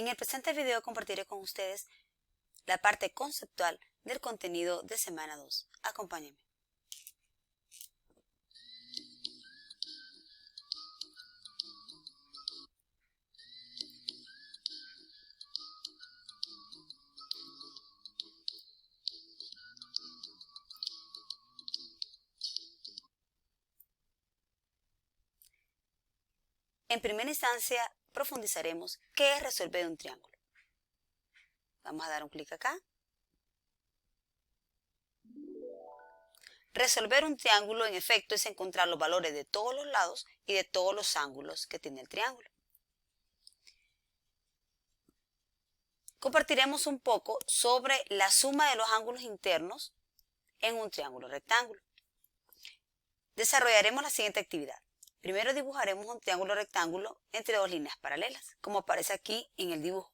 En el presente video compartiré con ustedes la parte conceptual del contenido de semana 2. Acompáñenme. En primera instancia, profundizaremos qué es resolver un triángulo. Vamos a dar un clic acá. Resolver un triángulo, en efecto, es encontrar los valores de todos los lados y de todos los ángulos que tiene el triángulo. Compartiremos un poco sobre la suma de los ángulos internos en un triángulo rectángulo. Desarrollaremos la siguiente actividad. Primero dibujaremos un triángulo rectángulo entre dos líneas paralelas, como aparece aquí en el dibujo.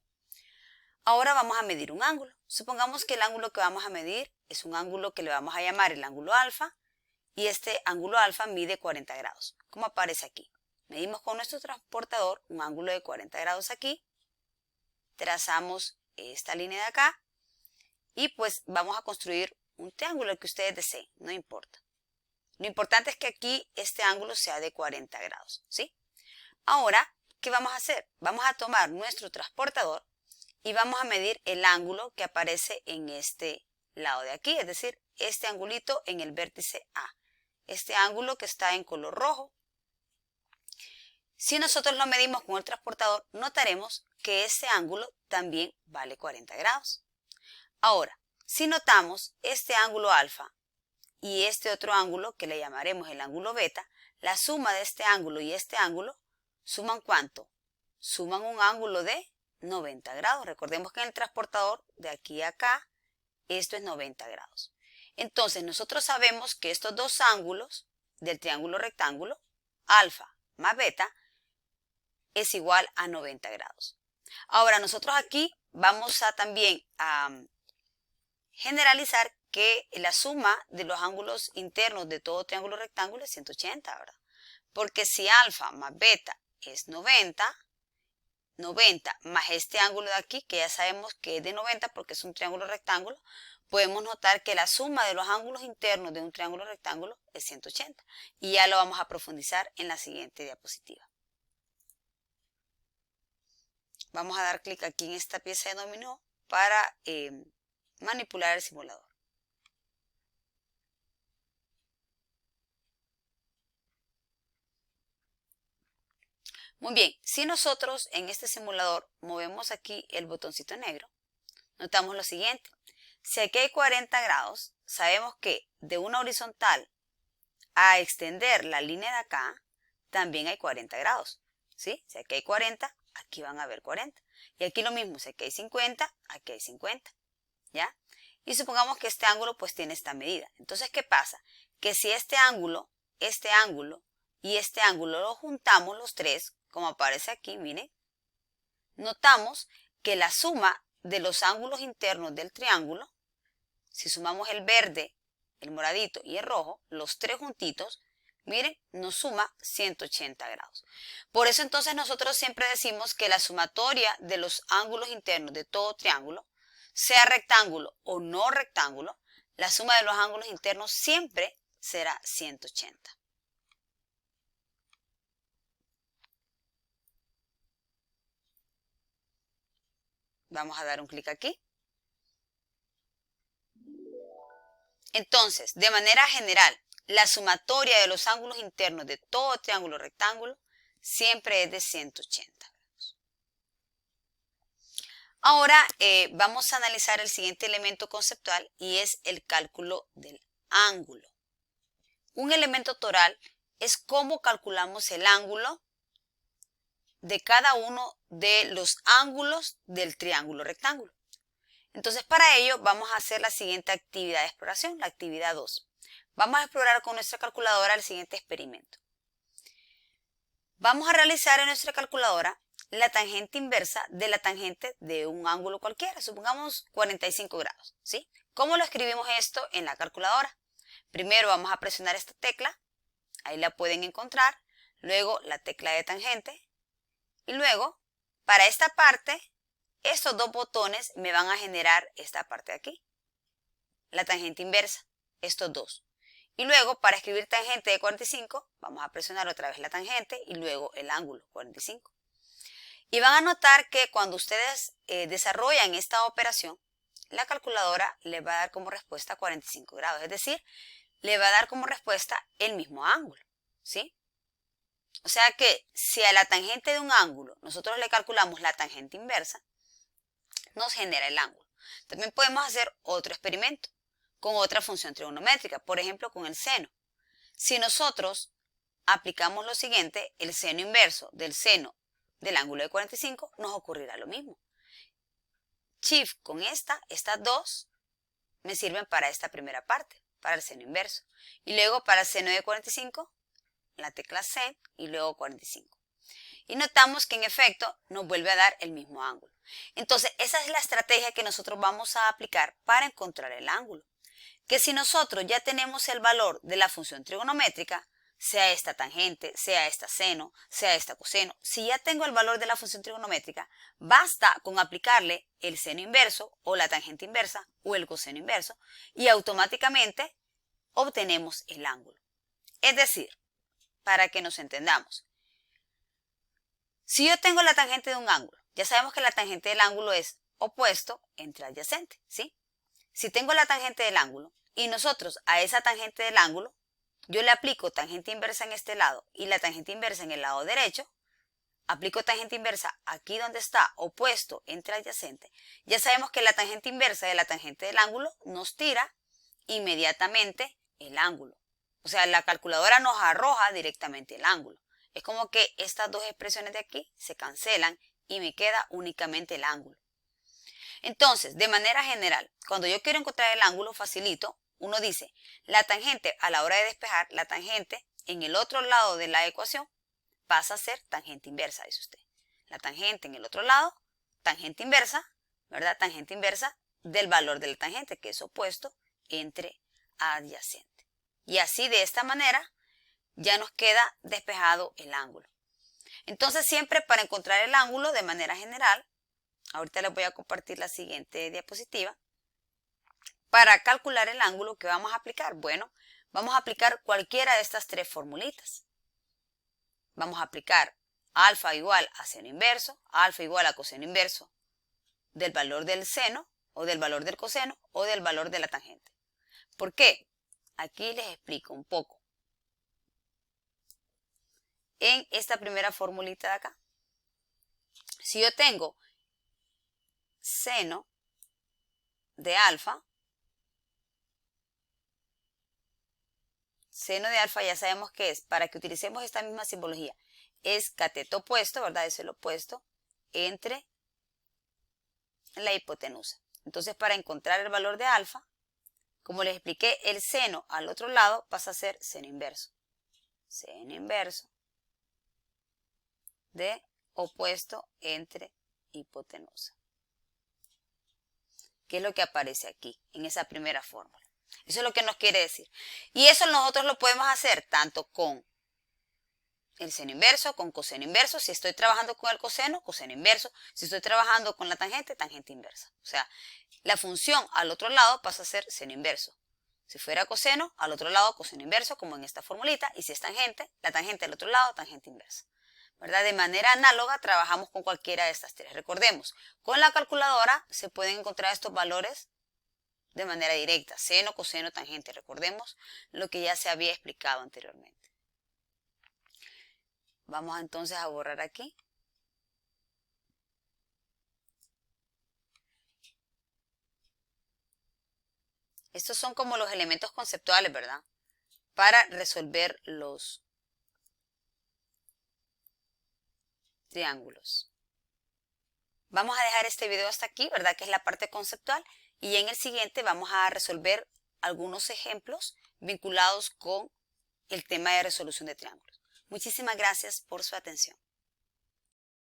Ahora vamos a medir un ángulo. Supongamos que el ángulo que vamos a medir es un ángulo que le vamos a llamar el ángulo alfa, y este ángulo alfa mide 40 grados, como aparece aquí. Medimos con nuestro transportador un ángulo de 40 grados aquí, trazamos esta línea de acá, y pues vamos a construir un triángulo, el que ustedes deseen, no importa. Lo importante es que aquí este ángulo sea de 40 grados, ¿sí? Ahora, ¿qué vamos a hacer? Vamos a tomar nuestro transportador y vamos a medir el ángulo que aparece en este lado de aquí, es decir, este angulito en el vértice A. Este ángulo que está en color rojo. Si nosotros lo medimos con el transportador, notaremos que este ángulo también vale 40 grados. Ahora, si notamos este ángulo alfa y este otro ángulo que le llamaremos el ángulo beta, la suma de este ángulo y este ángulo suman ¿cuánto? Suman un ángulo de 90 grados. Recordemos que en el transportador de aquí a acá, esto es 90 grados. Entonces nosotros sabemos que estos dos ángulos del triángulo rectángulo, alfa más beta, es igual a 90 grados. Ahora nosotros aquí vamos a también generalizar que la suma de los ángulos internos de todo triángulo rectángulo es 180, ¿verdad? Porque si alfa más beta es 90 más este ángulo de aquí, que ya sabemos que es de 90 porque es un triángulo rectángulo, podemos notar que la suma de los ángulos internos de un triángulo rectángulo es 180. Y ya lo vamos a profundizar en la siguiente diapositiva. Vamos a dar clic aquí en esta pieza de dominó para manipular el simulador. Muy bien, si nosotros en este simulador movemos aquí el botoncito negro, notamos lo siguiente. Si aquí hay 40 grados, sabemos que de una horizontal a extender la línea de acá, también hay 40 grados, ¿sí? Si aquí hay 40, aquí van a haber 40. Y aquí lo mismo, si aquí hay 50, aquí hay 50, ¿ya? Y supongamos que este ángulo pues tiene esta medida. Entonces, ¿qué pasa? Que si este ángulo y este ángulo lo juntamos los tres, como aparece aquí, miren, notamos que la suma de los ángulos internos del triángulo, si sumamos el verde, el moradito y el rojo, los tres juntitos, miren, nos suma 180 grados. Por eso entonces nosotros siempre decimos que la sumatoria de los ángulos internos de todo triángulo, sea rectángulo o no rectángulo, la suma de los ángulos internos siempre será 180. Vamos a dar un clic aquí. Entonces, de manera general, la sumatoria de los ángulos internos de todo triángulo rectángulo siempre es de 180 grados. Ahora vamos a analizar el siguiente elemento conceptual y es el cálculo del ángulo. Un elemento toral es cómo calculamos el ángulo de cada uno de los ángulos del triángulo rectángulo. Entonces, para ello vamos a hacer la siguiente actividad de exploración, la actividad 2. Vamos a explorar con nuestra calculadora el siguiente experimento. Vamos a realizar en nuestra calculadora la tangente inversa de la tangente de un ángulo cualquiera, supongamos 45 grados, ¿sí? ¿Cómo lo escribimos esto en la calculadora? Primero vamos a presionar esta tecla, ahí la pueden encontrar, luego la tecla de tangente, y luego, para esta parte, estos dos botones me van a generar esta parte de aquí, la tangente inversa, estos dos. Y luego, para escribir tangente de 45, vamos a presionar otra vez la tangente y luego el ángulo 45. Y van a notar que cuando ustedes desarrollan esta operación, la calculadora le va a dar como respuesta 45 grados, es decir, le va a dar como respuesta el mismo ángulo, ¿sí? O sea que si a la tangente de un ángulo nosotros le calculamos la tangente inversa, nos genera el ángulo. También podemos hacer otro experimento con otra función trigonométrica, por ejemplo con el seno. Si nosotros aplicamos lo siguiente, el seno inverso del seno del ángulo de 45, nos ocurrirá lo mismo. Shift con estas dos me sirven para esta primera parte, para el seno inverso. Y luego para el seno de 45, la tecla C y luego 45. Y notamos que en efecto nos vuelve a dar el mismo ángulo. Entonces esa es la estrategia que nosotros vamos a aplicar para encontrar el ángulo. Que si nosotros ya tenemos el valor de la función trigonométrica, sea esta tangente, sea esta seno, sea esta coseno, si ya tengo el valor de la función trigonométrica, basta con aplicarle el seno inverso o la tangente inversa o el coseno inverso y automáticamente obtenemos el ángulo. Es decir, para que nos entendamos, si yo tengo la tangente de un ángulo, ya sabemos que la tangente del ángulo es opuesto entre adyacente, ¿sí? Si tengo la tangente del ángulo y nosotros a esa tangente del ángulo, yo le aplico tangente inversa en este lado y la tangente inversa en el lado derecho, aplico tangente inversa aquí donde está opuesto entre adyacente, ya sabemos que la tangente inversa de la tangente del ángulo nos tira inmediatamente el ángulo. O sea, la calculadora nos arroja directamente el ángulo. Es como que estas dos expresiones de aquí se cancelan y me queda únicamente el ángulo. Entonces, de manera general, cuando yo quiero encontrar el ángulo, facilito, uno dice, la tangente a la hora de despejar, la tangente en el otro lado de la ecuación pasa a ser tangente inversa, dice usted. La tangente en el otro lado, tangente inversa, ¿verdad? Tangente inversa del valor de la tangente, que es opuesto entre adyacente. Y así, de esta manera, ya nos queda despejado el ángulo. Entonces, siempre para encontrar el ángulo de manera general, ahorita les voy a compartir la siguiente diapositiva. Para calcular el ángulo, ¿qué vamos a aplicar? Bueno, vamos a aplicar cualquiera de estas tres formulitas. Vamos a aplicar alfa igual a seno inverso, alfa igual a coseno inverso del valor del seno, o del valor del coseno, o del valor de la tangente. ¿Por qué? Aquí les explico un poco. En esta primera formulita de acá, si yo tengo seno de alfa ya sabemos que es, para que utilicemos esta misma simbología, es cateto opuesto, ¿verdad? Es el opuesto entre la hipotenusa. Entonces, para encontrar el valor de alfa, como les expliqué, el seno al otro lado pasa a ser seno inverso. Seno inverso de opuesto entre hipotenusa. ¿Qué es lo que aparece aquí, en esa primera fórmula? Eso es lo que nos quiere decir. Y eso nosotros lo podemos hacer tanto con el seno inverso, con coseno inverso. Si estoy trabajando con el coseno, coseno inverso. Si estoy trabajando con la tangente, tangente inversa. O sea, la función al otro lado pasa a ser seno inverso. Si fuera coseno, al otro lado coseno inverso, como en esta formulita. Y si es tangente, la tangente al otro lado, tangente inversa. ¿Verdad? De manera análoga trabajamos con cualquiera de estas tres. Recordemos, con la calculadora se pueden encontrar estos valores de manera directa, seno, coseno, tangente. Recordemos lo que ya se había explicado anteriormente. Vamos entonces a borrar aquí. Estos son como los elementos conceptuales, ¿verdad? Para resolver los triángulos. Vamos a dejar este video hasta aquí, ¿verdad? Que es la parte conceptual. Y en el siguiente vamos a resolver algunos ejemplos vinculados con el tema de resolución de triángulos. Muchísimas gracias por su atención.